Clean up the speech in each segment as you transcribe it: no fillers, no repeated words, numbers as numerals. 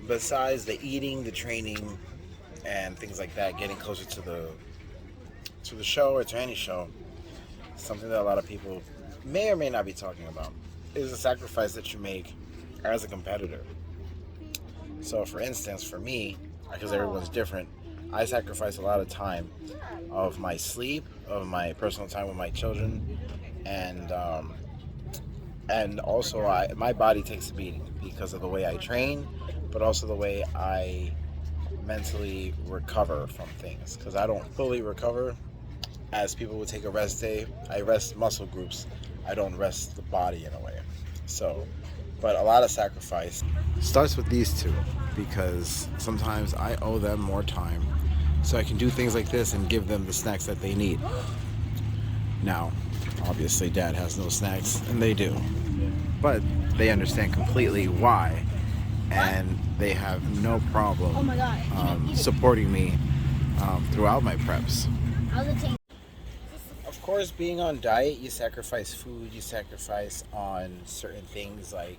besides the eating, the training, and things like that, getting closer to the show or to any show, something that a lot of people may or may not be talking about is the sacrifice that you make as a competitor. So, for instance, for me, because everyone's different, I sacrifice a lot of time of my sleep, of my personal time with my children, and also my body takes a beating because of the way I train, but also the way I mentally recover from things. Because I don't fully recover as people would take a rest day. I rest muscle groups. I don't rest the body in a way. So, but a lot of sacrifice starts with these two because sometimes I owe them more time so I can do things like this and give them the snacks that they need. Now, obviously, dad has no snacks, and they do, but they understand completely why, and they have no problem supporting me throughout my preps. Of course, being on diet, you sacrifice food, you sacrifice on certain things like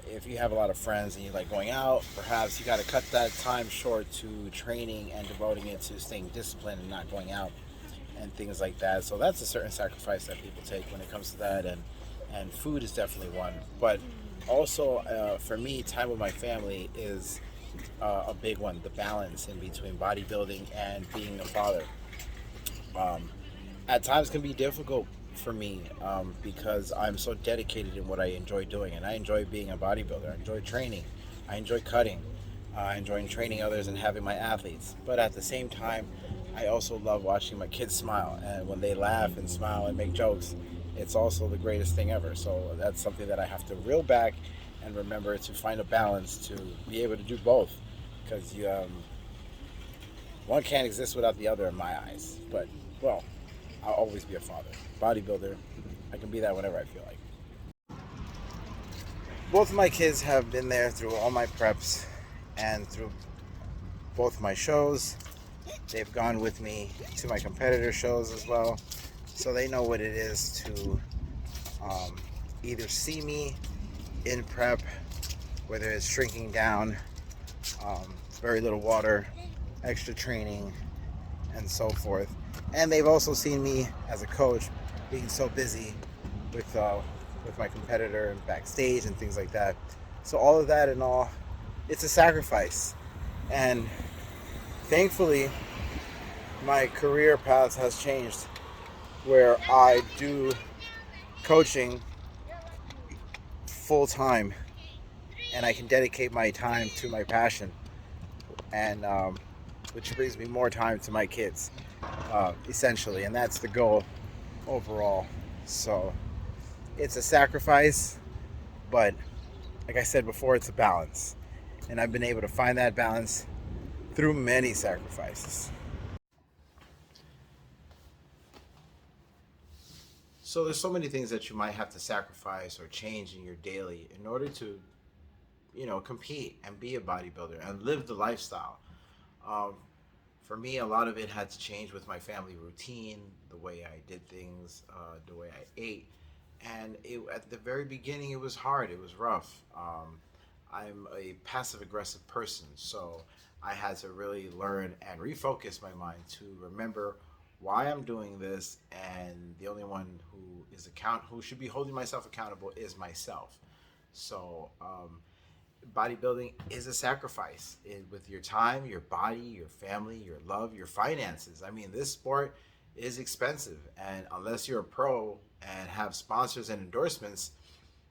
if you have a lot of friends and you like going out, perhaps you got to cut that time short to training and devoting it to staying disciplined and not going out and things like that. So that's a certain sacrifice that people take when it comes to that, and food is definitely one. But also for me, time with my family is a big one. The balance in between bodybuilding and being a father. Um, at times can be difficult for me because I'm so dedicated in what I enjoy doing, and I enjoy being a bodybuilder. I enjoy training. I enjoy cutting. I enjoy training others and having my athletes. But at the same time, I also love watching my kids smile, and when they laugh and smile and make jokes, it's also the greatest thing ever. So that's something that I have to reel back and remember to find a balance to be able to do both, because one can't exist without the other in my eyes. But well, I'll always be a father. Bodybuilder, I can be that whenever I feel like. Both of my kids have been there through all my preps and through both my shows. They've gone with me to my competitor shows as well. So they know what it is to either see me in prep, whether it's shrinking down, very little water, extra training, and so forth. And they've also seen me as a coach being so busy with my competitor and backstage and things like that. So all of that and all, it's a sacrifice. And thankfully, my career path has changed where I do coaching full time and I can dedicate my time to my passion, and which brings me more time to my kids, essentially, and that's the goal overall. So it's a sacrifice, but like I said before, it's a balance, and I've been able to find that balance through many sacrifices. So there's so many things that you might have to sacrifice or change in your daily in order to, compete and be a bodybuilder and live the lifestyle. Um, for me, a lot of it had to change with my family routine, the way I did things, the way I ate. And at the very beginning, it was hard. It was rough. I'm a passive aggressive person, so I had to really learn and refocus my mind to remember why I'm doing this, and the only one who should be holding myself accountable is myself. So bodybuilding is a sacrifice with your time, your body, your family, your love, your finances. I mean, this sport is expensive, and unless you're a pro and have sponsors and endorsements,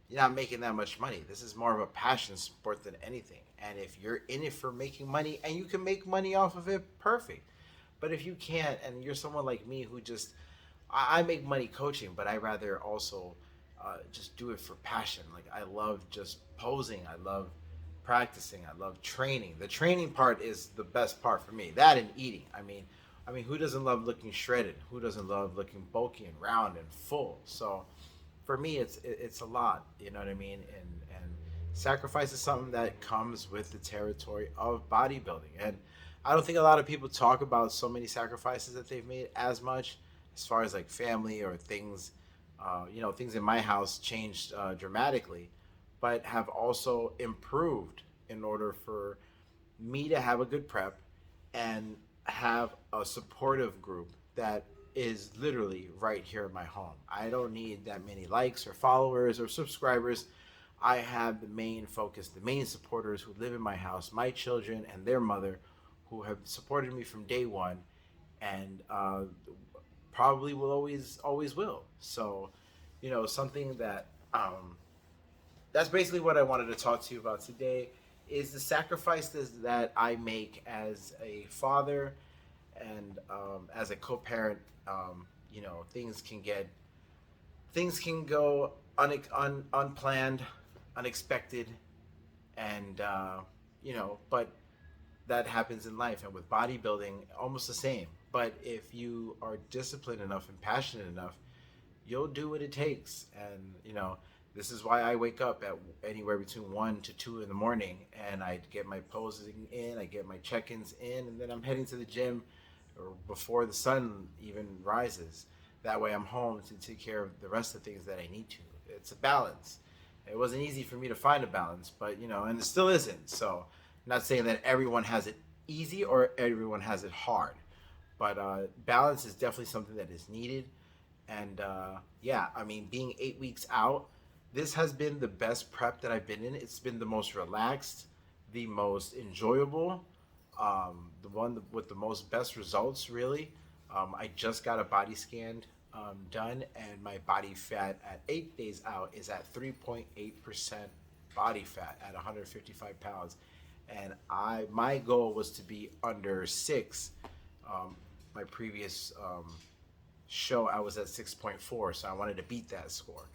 you're not making that much money. This is more of a passion sport than anything. And if you're in it for making money and you can make money off of it, perfect. But if you can't, and you're someone like me who just, I make money coaching, but I rather also just do it for passion. Like I love just posing. I love practicing. I love training. The training part is the best part for me. That and eating. I mean, who doesn't love looking shredded? Who doesn't love looking bulky and round and full? So, for me, it's a lot. You know what I mean? And sacrifice is something that comes with the territory of bodybuilding. And I don't think a lot of people talk about so many sacrifices that they've made as much, as far as like family or things. Things in my house changed dramatically, but have also improved in order for me to have a good prep and have a supportive group that is literally right here in my home. I don't need that many likes or followers or subscribers. I have the main focus, the main supporters who live in my house, my children and their mother, who have supported me from day one, and probably will always will. So, something that that's basically what I wanted to talk to you about today is the sacrifices that I make as a father and as a co-parent. Things can go unplanned, unexpected, and but that happens in life. And with bodybuilding, almost the same. But if you are disciplined enough and passionate enough, you'll do what it takes. And this is why I wake up at anywhere between 1 to 2 in the morning, and I get my posing in, I get my check-ins in, and then I'm heading to the gym or before the sun even rises. That way I'm home to take care of the rest of the things that I need to. It's a balance. It wasn't easy for me to find a balance, but and it still isn't. So I'm not saying that everyone has it easy or everyone has it hard, but balance is definitely something that is needed. And yeah, I mean, being 8 weeks out, this has been the best prep that I've been in. It's been the most relaxed, the most enjoyable, the one with the most best results, really. I just got a body scan done, and my body fat at 8 days out is at 3.8% body fat at 155 pounds. And my goal was to be under 6. My previous show, I was at 6.4, so I wanted to beat that score.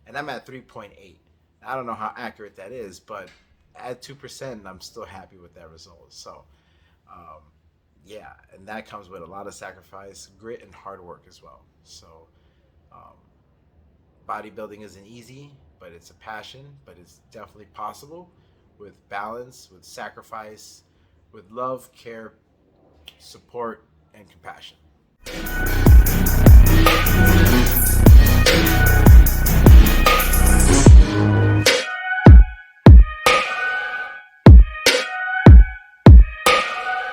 And I'm at 3.8. I don't know how accurate that is, but at 2%, I'm still happy with that result. So, yeah, and that comes with a lot of sacrifice, grit, and hard work as well. So, um, bodybuilding isn't easy, but it's a passion, but it's definitely possible with balance, with sacrifice, with love, care, support, and compassion.